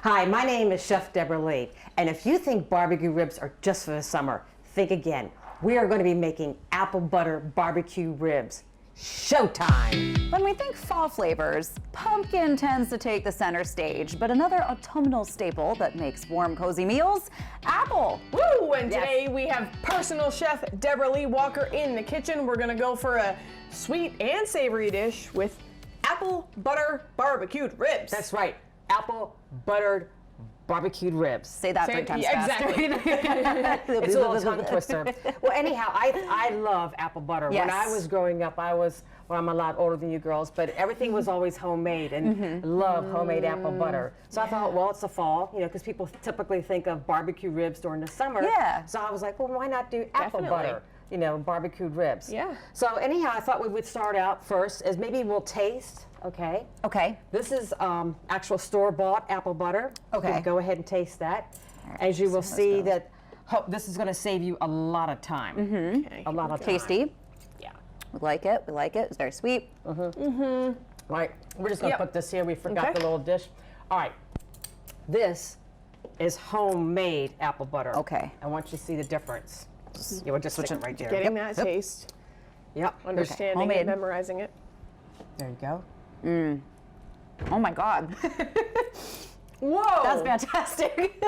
Hi, my name is Chef Deborah Lee, and if you think barbecue ribs are just for the summer, think again. We are going to be making apple butter barbecue ribs. Showtime! When we think fall flavors, pumpkin tends to take the center stage, but another autumnal staple that makes warm, cozy meals, apple. Woo! And today we have personal chef Deborah Lee Walker in the kitchen. We're gonna go for a sweet and savory dish with apple butter barbecued ribs. That's right, apple buttered barbecued ribs. Say that 3 times faster. Exactly. It's a little tongue twister. Well, anyhow, I love apple butter. Yes. When I was growing up, well, I'm a lot older than you girls, but everything was always homemade, and love homemade apple butter. So I thought, well, it's the fall, because people typically think of barbecue ribs during the summer. Yeah. So I was like, well, why not do apple butter? Barbecued ribs. Yeah. So anyhow, I thought we would start out first as maybe we'll taste. Okay. Okay. This is actual store-bought apple butter. Okay. You can go ahead and taste that. As you will see that this is going to save you a lot of time. Okay. A lot of time. Tasty. Yeah. We like it. We like it. It's very sweet. Right. We're just going to put this here. We forgot the little dish. All right. This is homemade apple butter. Okay. I want you to see the difference. You will just switch it right there. Getting that taste, Yep. understanding Homemade. it, memorizing it. There you go. Oh my God. Whoa! That's fantastic.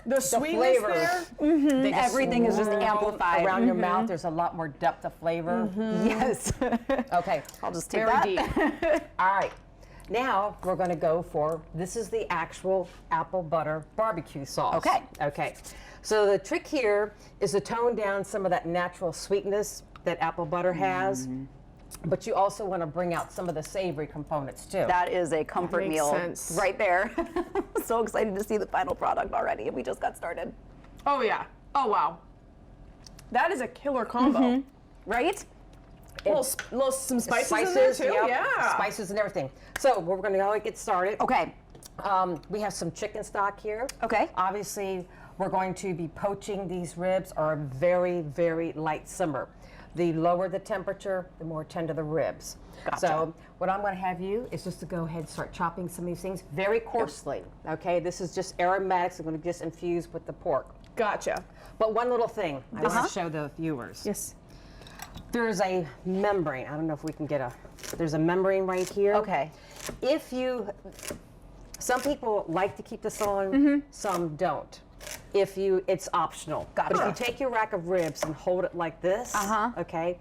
The sweetness flavor. there. They just Everything is just swirl amplified. around your mouth. There's a lot more depth of flavor. Yes. Okay. I'll just take Very that. deep. All right. Now we're going to go for, this is the actual apple butter barbecue sauce. Okay. Okay. So the trick here is to tone down some of that natural sweetness that apple butter has, but you also want to bring out some of the savory components too. That is a comfort makes meal sense. right there. So excited to see the final product already, and we just got started. Oh yeah. Oh wow. That is a killer combo. Right? Some spices in there too. yep, Yeah. spices and everything. So we're going to go and get started. Okay. We have some chicken stock here. Okay. Obviously, we're going to be poaching these ribs or a very, very light simmer. The lower the temperature, the more tender the ribs. Gotcha. So what I'm going to have you is just to go ahead and start chopping some of these things very coarsely. Okay, this is just aromatics. I'm going to just infuse with the pork. Gotcha. But one little thing I want to show the viewers. Yes. There's a membrane. I don't know if we can get there's a membrane right here. Okay. Some people like to keep this on, some don't. It's optional. Gotcha. But if you take your rack of ribs and hold it like this, okay,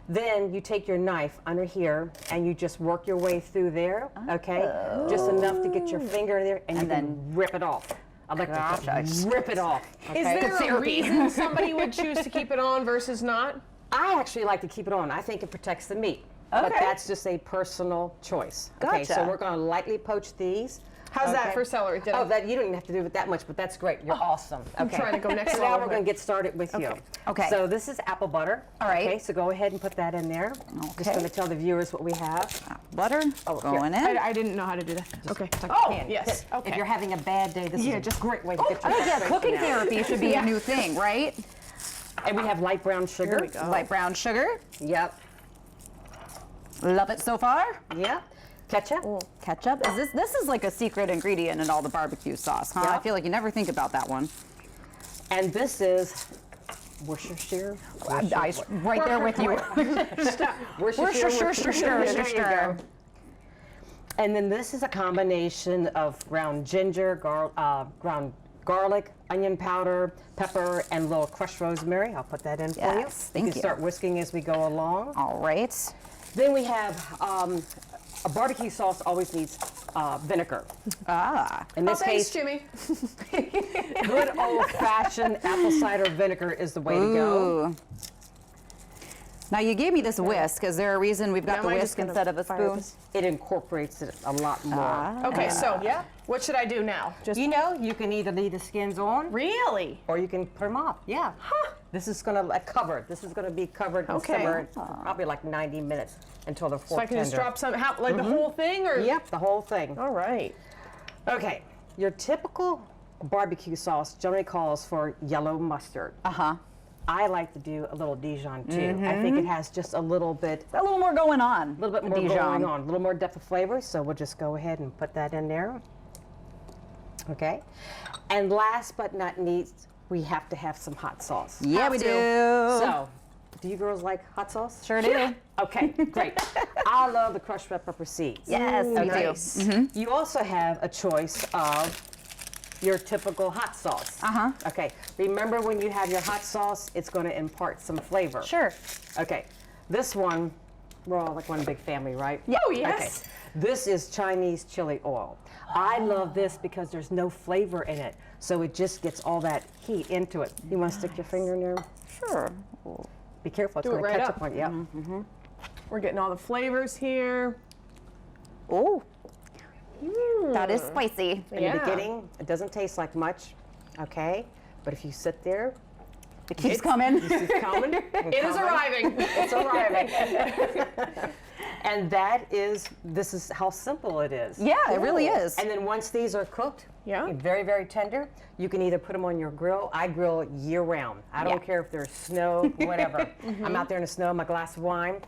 then you take your knife under here and you just work your way through there, okay, just enough to get your finger there, and you can rip it off. I'd like to just rip it off. Okay? Is there a reason somebody would choose to keep it on versus not? I actually like to keep it on. I think it protects the meat. But Okay. that's just a personal choice. Okay, so Gotcha. we're going to lightly poach these. How's that Okay. for celery? You don't even have to do it that much, but that's great. You're awesome. Okay. I'm trying to go next So level now we're here. going to get started with you. Okay. So this is apple butter. All right. Okay, so go ahead and put that in there. Just Okay. going to tell the viewers what we have. Butter going in. I didn't know how to do that. Okay. Tuck Oh, your hand. yes. Okay. If you're having a bad day, this is a just- great way to get your Oh yeah, frustration cooking out. therapy should be a new thing, right? And we have light brown sugar. Here we go. Light brown sugar. Yep. Love it so far. Yep. Ketchup. Ketchup. This is like a secret ingredient in all the barbecue sauce, huh? Yeah. I feel like you never think about that one. And this is Worcestershire. I right there with you. Worcestershire. Sure. There you go. And then this is a combination of ground ginger, ground garlic, onion powder, pepper, and a little crushed rosemary. I'll put that in for you. Yes, thank You can you. start whisking as we go along. All right. Then we have a barbecue sauce always needs vinegar. In this Thanks, case, Jimmy. good old-fashioned apple cider vinegar is the way to go. Ooh. Now you gave me this whisk. Is there a reason we've got Now the am I whisk just gonna instead of a fire spoon? this? It incorporates it a lot more. Okay, so what should I do now? Just You can either leave the skins on, really? or you can put them off. Yeah. This is going to cover. This is going to be covered and Okay. simmered for probably like 90 minutes until they're So fork I can just tender. drop some, like the whole thing, or? Yep, the whole thing. All right. Okay, your typical barbecue sauce generally calls for yellow mustard. I like to do a little Dijon too. I think it has just a little bit A little more going on. A little bit more going on, a little more depth of flavor, so we'll just go ahead and put that in there. Okay? And last but not least, we have to have some hot sauce. Yeah, we do. So, do you girls like hot sauce? Sure do. Okay, great. I love the crushed red pepper seeds. Yes, we do. Nice. You also have a choice of your typical hot sauce. Okay, remember when you have your hot sauce, it's going to impart some flavor. Sure. Okay, this one, we're all like one big family, right? Yeah. Oh, yes. Okay. This is Chinese chili oil. I love this because there's no flavor in it, so it just gets all that heat into it. You want to stick your finger in there? Sure. Be careful, it's Do it going to right catch up. up on you. Yep. We're getting all the flavors here. Oh, that is spicy. In the beginning, it doesn't taste like much, okay? But if you sit there, It keeps coming. it's coming. It is arriving. It's arriving. And this is how simple it is. Yeah, it really is. And then once these are cooked, Yeah. very, very tender, you can either put them on your grill. I grill year round. I don't Yeah. care if there's snow, whatever. I'm out there in the snow, my glass of wine.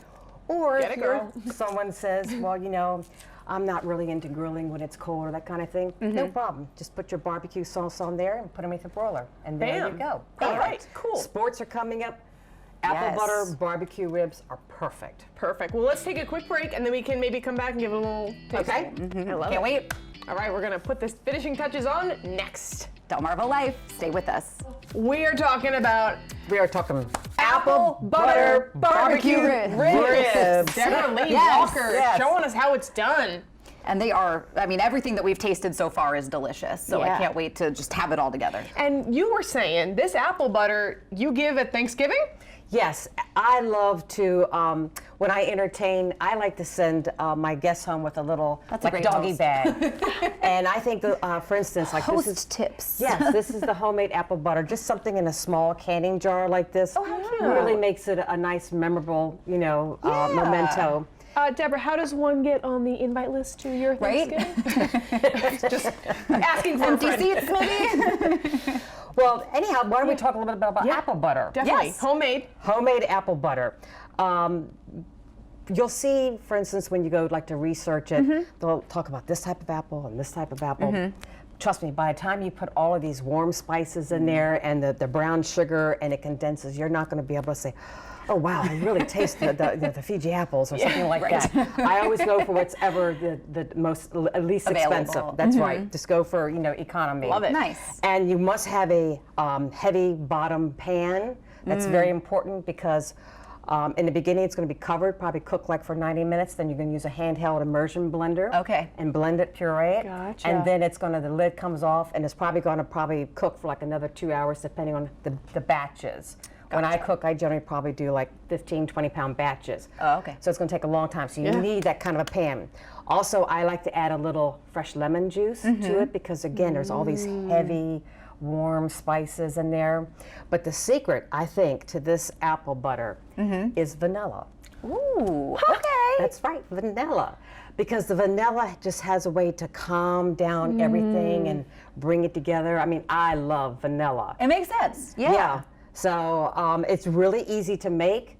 Or Get if it, girl. someone says, well, you know, I'm not really into grilling when it's cold or that kind of thing, no problem. Just put your barbecue sauce on there and put them in the broiler. And there you Bam. go. All right, cool. Sports are coming up. Apple Yes. butter barbecue ribs are perfect. Perfect. Well, let's take a quick break and then we can maybe come back and give it a little taste. Okay? I love Can't it. wait. All right, we're going to put the finishing touches on next. Delmarva Life. Stay with us. We are talking about We are talking apple butter barbecue ribs. Deborah Lee Yes, Walker yes. showing us how it's done. And they are, I mean, everything that we've tasted so far is delicious. So Yeah. I can't wait to just have it all together. And you were saying this apple butter you give at Thanksgiving? Yes, I love to, when I entertain, I like to send my guests home with a little That's a like great doggy host. bag. And I think, for instance, like this is, Host tips. yes, this is the homemade apple butter. Just something in a small canning jar like this really makes it a nice, memorable, you know, memento. Deborah, how does one get on the invite list to your Right? Thanksgiving? Just asking for a Empty friend. seats, maybe? Well, anyhow, why don't we talk a little bit about apple butter? Definitely. Yes. Homemade. Homemade apple butter. You'll see, for instance, when you go like to research it, they'll talk about this type of apple and this type of apple. Trust me, by the time you put all of these warm spices in there and the brown sugar and it condenses, you're not going to be able to say, oh wow, I really taste the Fiji apples or something like that. I always go for what's ever the most least Available. expensive. That's right. Just go for economy. Love it. Nice. And you must have a heavy bottom pan. That's very important because in the beginning it's going to be covered, probably cook like for 90 minutes. Then you're going to use a handheld immersion blender. Okay. And blend it, puree it. Gotcha. And then the lid comes off and it's probably going to cook for like another 2 hours depending on the batches. When I cook, I generally probably do like 15, 20-pound batches. Oh, okay. So it's going to take a long time. So you need that kind of a pan. Also, I like to add a little fresh lemon juice to it because, again, there's all these heavy, warm spices in there. But the secret, I think, to this apple butter is vanilla. Ooh, okay. That's right, vanilla. Because the vanilla just has a way to calm down everything and bring it together. I mean, I love vanilla. It makes sense. Yeah. So it's really easy to make.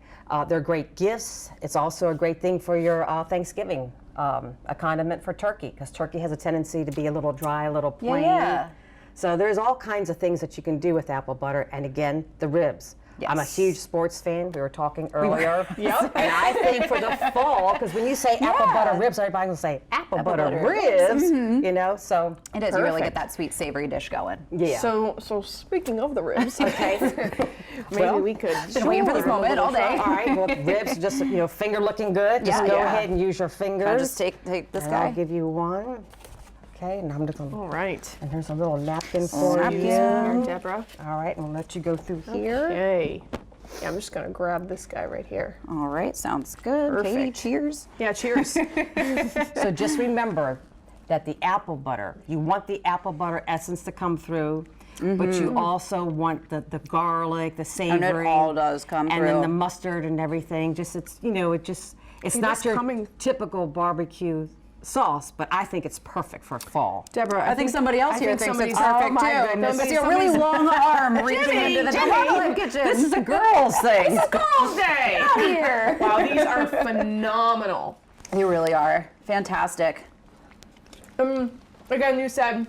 They're great gifts. It's also a great thing for your Thanksgiving, a condiment for turkey, because turkey has a tendency to be a little dry, a little plain. Yeah. So there's all kinds of things that you can do with apple butter. And again, the ribs. I'm a Yes. huge sports fan. We were talking earlier. Yep. And I think for the fall, because when you say apple butter ribs, everybody's going to say apple butter ribs, you know, so. It is. You really Perfect. get that sweet, savory dish going. Yeah. So speaking of the ribs, Okay. maybe we could. Been waiting for this moment all day. All right, well, ribs, just, finger looking good. Just Yeah, go yeah. ahead and use your fingers. I'll just take this and guy. I'll give you one. Okay, and I'm just going to, All right. and here's a little napkin for napkin. you. Here, Deborah. All right, and we'll let you go through here. Okay. Yeah, I'm just gonna grab this guy right here. All right, sounds good. Katie, Perfect. cheers. Yeah, cheers. So just remember that the apple butter, you want the apple butter essence to come through, but you also want the garlic, the And savory. it all does come and through. then the mustard and everything. Just it's not this your coming- typical barbecue sauce, but I think it's perfect for fall. Deborah, I think somebody else I here think thinks somebody's- it's perfect oh my too. goodness. I see a really long arm reaching Jimmy, into the Jimmy. Delmarva kitchen. This is a girl's thing. Girls' Day. here. Wow, these are phenomenal. You really are fantastic. Again, you said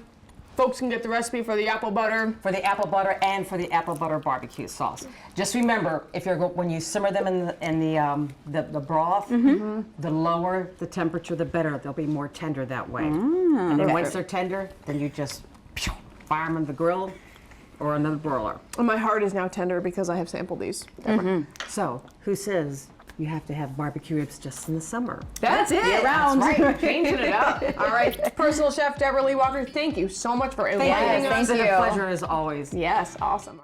folks can get the recipe for the apple butter. For the apple butter and for the apple butter barbecue sauce. Just remember, if you're when you simmer them in the broth, the lower the temperature, the better. They'll be more tender that way. And then once they're tender, then you just fire them in the grill or another broiler. And my heart is now tender because I have sampled these. So, who says you have to have barbecue ribs just in the summer? That's it. Year-round. That's right. Changing it up. All right. Personal chef Deborah Lee Walker, thank you so much for enlightening us. Thank It's been you. a pleasure as always. Yes, awesome.